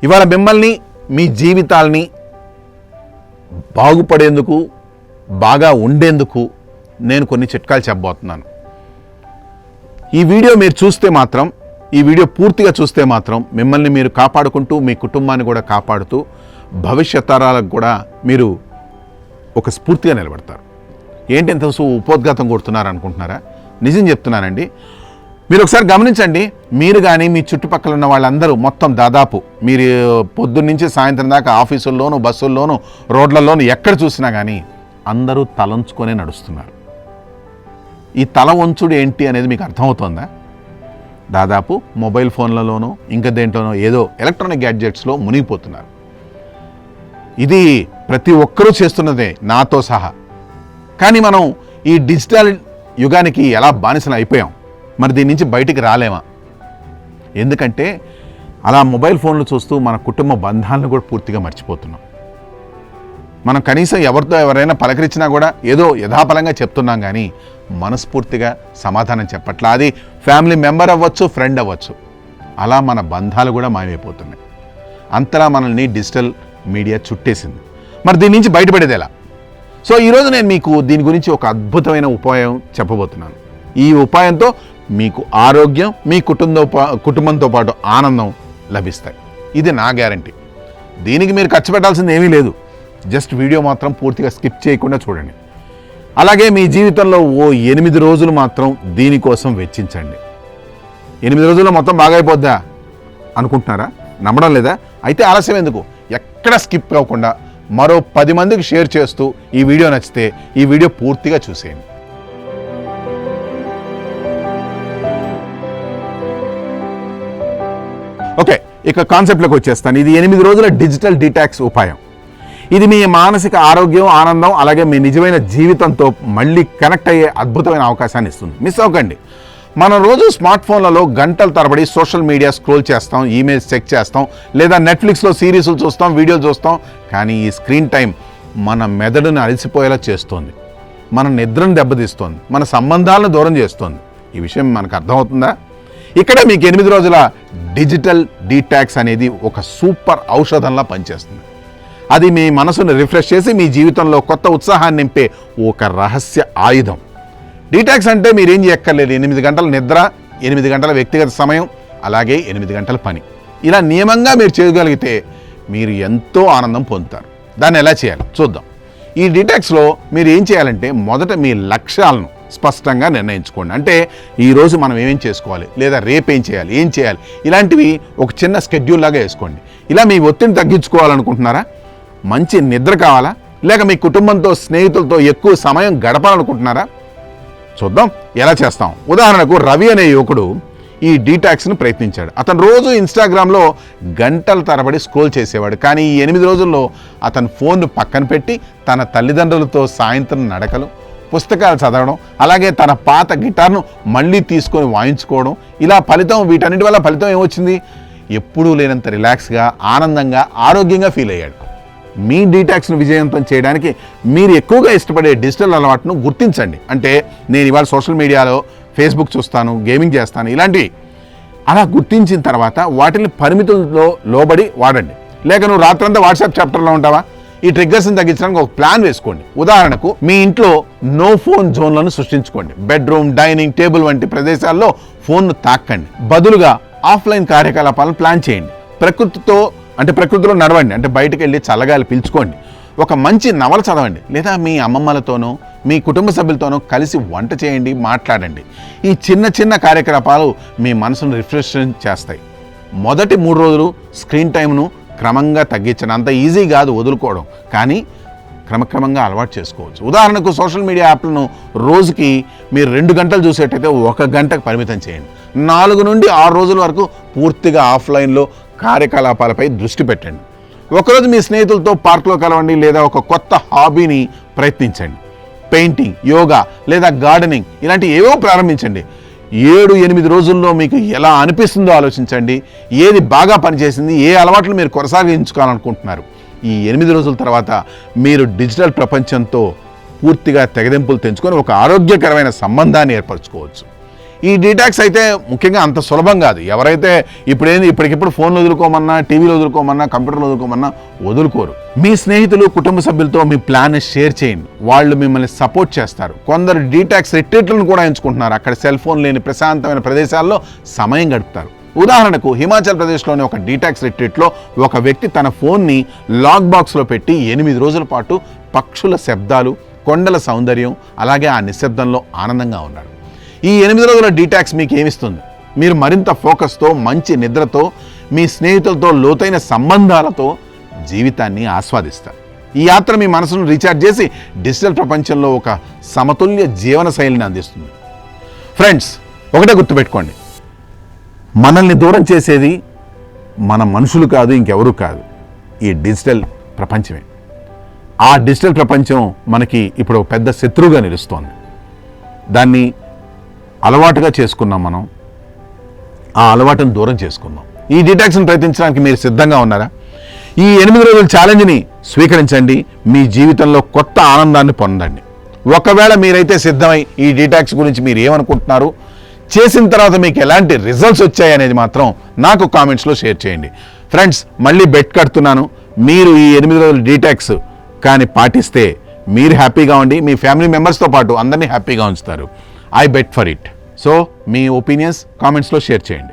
ఇవాళ మిమ్మల్ని మీ జీవితాల్ని బాగుపడేందుకు బాగా ఉండేందుకు నేను కొన్ని చిట్కాలు చెప్పబోతున్నాను. ఈ వీడియో మీరు చూస్తే మాత్రం, ఈ వీడియో పూర్తిగా చూస్తే మాత్రం మిమ్మల్ని మీరు కాపాడుకుంటూ మీ కుటుంబాన్ని కూడా కాపాడుతూ భవిష్యత్ తరాలకు కూడా మీరు ఒక స్ఫూర్తిగా నిలబడతారు. ఏంటి ఇంత ఉపోద్ఘాతం కొడుతున్నారు అనుకుంటున్నారా? నిజం చెప్తున్నానండి. మీరు ఒకసారి గమనించండి. మీరు కానీ మీ చుట్టుపక్కల ఉన్న వాళ్ళందరూ మొత్తం దాదాపు మీరు పొద్దున్న నుంచి సాయంత్రం దాకా ఆఫీసుల్లోనూ బస్సుల్లోనూ రోడ్లలోనూ ఎక్కడ చూసినా కానీ అందరూ తలంచుకొనే నడుస్తున్నారు. ఈ తల వంచుడు ఏంటి అనేది మీకు అర్థమవుతుందా? దాదాపు మొబైల్ ఫోన్లలోనూ ఇంకా దేంట్లోనో ఏదో ఎలక్ట్రానిక్ గ్యాడ్జెట్స్లో మునిగిపోతున్నారు. ఇది ప్రతి ఒక్కరూ చేస్తున్నదే, నాతో సహా. కానీ మనం ఈ డిజిటల్ యుగానికి ఎలా బానిసలు అయిపోయాం? మరి దీని నుంచి బయటికి రాలేమా? ఎందుకంటే అలా మొబైల్ ఫోన్లు చూస్తూ మన కుటుంబ బంధాలను కూడా పూర్తిగా మర్చిపోతున్నాం. మనం కనీసం ఎవరైనా పలకరించినా కూడా ఏదో యథాపలంగా చెప్తున్నాం కానీ మనస్ఫూర్తిగా సమాధానం చెప్పట్లా. అది ఫ్యామిలీ మెంబర్ అవ్వచ్చు, ఫ్రెండ్ అవ్వచ్చు. అలా మన బంధాలు కూడా మాయమైపోతున్నాయి. అంతలా మనల్ని డిజిటల్ మీడియా చుట్టేసింది. మరి దీని నుంచి బయటపడేది ఎలా? సో ఈరోజు నేను మీకు దీని గురించి ఒక అద్భుతమైన ఉపాయం చెప్పబోతున్నాను. ఈ ఉపాయంతో మీకు ఆరోగ్యం, మీ కుటుంబంతో పాటు ఆనందం లభిస్తాయి. ఇది నా గ్యారంటీ. దీనికి మీరు ఖర్చు పెట్టాల్సింది ఏమీ లేదు. జస్ట్ వీడియో మాత్రం పూర్తిగా స్కిప్ చేయకుండా చూడండి. అలాగే మీ జీవితంలో 8 రోజులు మాత్రం దీనికోసం వెచ్చించండి. 8 రోజుల్లో మొత్తం బాగా అయిపోద్దా అనుకుంటున్నారా? నమ్మడం లేదా? అయితే ఆలస్యం ఎందుకు? ఎక్కడ స్కిప్ కాకుండా మరో 10 మందికి షేర్ చేస్తూ ఈ వీడియో నచ్చితే ఈ వీడియో పూర్తిగా చూసేయండి. ఓకే, ఇక కాన్సెప్ట్లోకి వచ్చేస్తాను. ఇది 8 రోజుల డిజిటల్ డీటాక్స్ ఉపాయం. ఇది మీ మానసిక ఆరోగ్యం, ఆనందం, అలాగే మీ నిజమైన జీవితంతో మళ్ళీ కనెక్ట్ అయ్యే అద్భుతమైన అవకాశాన్ని ఇస్తుంది. మిస్ అవ్వకండి. మనం రోజు స్మార్ట్ ఫోన్లలో గంటల తరబడి సోషల్ మీడియా స్క్రోల్ చేస్తాం, ఈమెయిల్స్ చెక్ చేస్తాం, లేదా నెట్ఫ్లిక్స్లో సిరీస్లు చూస్తాం, వీడియోలు చూస్తాం. కానీ ఈ స్క్రీన్ టైం మన మెదడును అలసిపోయేలా చేస్తోంది, మన నిద్రను దెబ్బతీస్తోంది, మన సంబంధాలను దూరం చేస్తోంది. ఈ విషయం మనకు అర్థమవుతుందా? ఇక్కడ మీకు 8 రోజుల డిజిటల్ డీటాక్స్ అనేది ఒక సూపర్ ఔషధంలా పనిచేస్తుంది. అది మీ మనసును రిఫ్రెష్ చేసి మీ జీవితంలో కొత్త ఉత్సాహాన్ని నింపే ఒక రహస్య ఆయుధం. డీటాక్స్ అంటే మీరేం చేయక్కర్లేదు. 8 గంటల నిద్ర, 8 గంటల వ్యక్తిగత సమయం, అలాగే 8 గంటల పని. ఇలా నియమంగా మీరు చేయగలిగితే మీరు ఎంతో ఆనందం పొందుతారు. దాన్ని ఎలా చేయాలి చూద్దాం. ఈ డీటాక్స్లో మీరు ఏం చేయాలంటే మొదట మీ లక్ష్యాలను స్పష్టంగా నిర్ణయించుకోండి. అంటే ఈరోజు మనం ఏమేం చేసుకోవాలి, లేదా రేపు ఏం చేయాలి, ఇలాంటివి ఒక చిన్న స్కెడ్యూల్ లాగా వేసుకోండి. ఇలా మీ ఒత్తిడిని తగ్గించుకోవాలనుకుంటున్నారా? మంచి నిద్ర కావాలా? లేక మీ కుటుంబంతో, స్నేహితులతో ఎక్కువ సమయం గడపాలనుకుంటున్నారా? చూద్దాం ఎలా చేస్తాం. ఉదాహరణకు రవి అనే యువకుడు ఈ డీటాక్స్ను ప్రయత్నించాడు. అతను రోజు ఇన్స్టాగ్రామ్లో గంటల తరబడి స్క్రోల్ చేసేవాడు. కానీ ఈ 8 రోజుల్లో అతను ఫోన్ను పక్కన పెట్టి తన తల్లిదండ్రులతో సాయంత్రం నడకలు, పుస్తకాలు చదవడం, అలాగే తన పాత గిటార్ను మళ్ళీ తీసుకొని వాయించుకోవడం, ఇలా వీటన్నిటి వల్ల ఫలితం ఏమొచ్చింది? ఎప్పుడూ లేనంత రిలాక్స్గా, ఆనందంగా, ఆరోగ్యంగా ఫీల్ అయ్యాడు. మీ డీటాక్స్ను విజయవంతం చేయడానికి మీరు ఎక్కువగా ఇష్టపడే డిజిటల్ అలవాటును గుర్తించండి. అంటే నేను ఇవాళ సోషల్ మీడియాలో ఫేస్బుక్ చూస్తాను, గేమింగ్ చేస్తాను, ఇలాంటివి. అలా గుర్తించిన తర్వాత వాటిని పరిమితుల్లో లోబడి వాడండి. లేక నువ్వు రాత్రంతా వాట్సాప్ చాప్టర్లో ఉంటావా? ఈ ట్రిగ్గర్స్ని తగ్గించడానికి ఒక ప్లాన్ వేసుకోండి. ఉదాహరణకు మీ ఇంట్లో నో ఫోన్ జోన్లను సృష్టించుకోండి. బెడ్రూమ్, డైనింగ్ టేబుల్ వంటి ప్రదేశాల్లో ఫోన్ను తాకండి. బదులుగా ఆఫ్లైన్ కార్యకలాపాలను ప్లాన్ చేయండి. ప్రకృతిలో నడవండి. అంటే బయటకు వెళ్ళి చల్లగాలి పీల్చుకోండి. ఒక మంచి నవల చదవండి, లేదా మీ అమ్మమ్మలతోనో మీ కుటుంబ సభ్యులతోనో కలిసి వంట చేయండి, మాట్లాడండి. ఈ చిన్న కార్యకలాపాలు మీ మనసును రిఫ్రెష్ చేస్తాయి. మొదటి 3 రోజులు స్క్రీన్ టైంను క్రమంగా తగ్గించండి. అంత ఈజీ కాదు వదులుకోవడం, కానీ క్రమక్రమంగా అలవాటు చేసుకోవచ్చు. ఉదాహరణకు సోషల్ మీడియా యాప్లను రోజుకి మీరు 2 గంటలు చూసేటైతే 1 గంటకు పరిమితం చేయండి. 4 నుండి 6 రోజుల వరకు పూర్తిగా ఆఫ్లైన్లో కార్యకలాపాలపై దృష్టి పెట్టండి. ఒకరోజు మీ స్నేహితులతో పార్క్లో కలవండి, లేదా ఒక కొత్త హాబీని ప్రయత్నించండి. పెయింటింగ్, యోగా లేదా గార్డెనింగ్ ఇలాంటి ఏవో ప్రారంభించండి. 7-8 రోజుల్లో మీకు ఎలా అనిపిస్తుందో ఆలోచించండి. ఏది బాగా పనిచేసింది, ఏ అలవాట్లు మీరు కొనసాగించుకోవాలనుకుంటున్నారు. ఈ 8 రోజుల తర్వాత మీరు డిజిటల్ ప్రపంచంతో పూర్తిగా తెగదెంపులు తెంచుకొని ఒక ఆరోగ్యకరమైన సంబంధాన్ని ఏర్పరచుకోవచ్చు. ఈ డీటాక్స్ అయితే ముఖ్యంగా అంత సులభం కాదు. ఎవరైతే ఇప్పటికిప్పుడు ఫోన్లు వదులుకోమన్నా, టీవీలో వదులుకోమన్నా, కంప్యూటర్లో వదులుకోమన్నా వదులుకోరు. మీ స్నేహితులు, కుటుంబ సభ్యులతో మీ ప్లాన్ షేర్ చేయండి. వాళ్ళు మిమ్మల్ని సపోర్ట్ చేస్తారు. కొందరు డీటాక్స్ రిట్రీట్లను కూడా ఎంచుకుంటున్నారు. అక్కడ సెల్ ఫోన్ లేని ప్రశాంతమైన ప్రదేశాల్లో సమయం గడుపుతారు. ఉదాహరణకు హిమాచల్ ప్రదేశ్లోని ఒక డీటాక్స్ రిట్రీట్లో ఒక వ్యక్తి తన ఫోన్ని లాక్ బాక్స్లో పెట్టి 8 రోజుల పాటు పక్షుల శబ్దాలు, కొండల సౌందర్యం, అలాగే ఆ నిశ్శబ్దంలో ఆనందంగా ఉన్నాడు. ఈ 8 రోజుల డీటాక్స్ మీకు ఏమిస్తుంది? మీరు మరింత ఫోకస్తో, మంచి నిద్రతో, మీ స్నేహితులతో లోతైన సంబంధాలతో జీవితాన్ని ఆస్వాదిస్తారు. ఈ యాత్ర మీ మనసును రీఛార్జ్ చేసి డిజిటల్ ప్రపంచంలో ఒక సమతుల్య జీవన శైలిని అందిస్తుంది. ఫ్రెండ్స్, ఒకటే గుర్తుపెట్టుకోండి, మనల్ని దూరం చేసేది మన మనుషులు కాదు, ఇంకెవరూ కాదు, ఈ డిజిటల్ ప్రపంచమే. ఆ డిజిటల్ ప్రపంచం మనకి ఇప్పుడు ఒక పెద్ద శత్రువుగా నిలుస్తోంది. దాన్ని అలవాటుగా చేసుకున్నాం మనం. ఆ అలవాటును దూరం చేసుకుందాం. ఈ డీటాక్స్ని ప్రయత్నించడానికి మీరు సిద్ధంగా ఉన్నారా? ఈ 8 రోజుల ఛాలెంజ్ని స్వీకరించండి. మీ జీవితంలో కొత్త ఆనందాన్ని పొందండి. ఒకవేళ మీరైతే సిద్ధమై ఈ డీటాక్స్ గురించి మీరు ఏమనుకుంటున్నారు, చేసిన తర్వాత మీకు ఎలాంటి రిజల్ట్స్ వచ్చాయి అనేది మాత్రం నాకు కామెంట్స్లో షేర్ చేయండి. ఫ్రెండ్స్, మళ్ళీ బెట్ కడుతున్నాను, మీరు ఈ 8 రోజుల డీటాక్స్ కానీ పాటిస్తే మీరు హ్యాపీగా ఉండి మీ ఫ్యామిలీ మెంబర్స్తో పాటు అందరినీ హ్యాపీగా ఉంచుతారు. I bet for it. So మీ ఒపీనియన్స్ కామెంట్స్లో షేర్ చేయండి.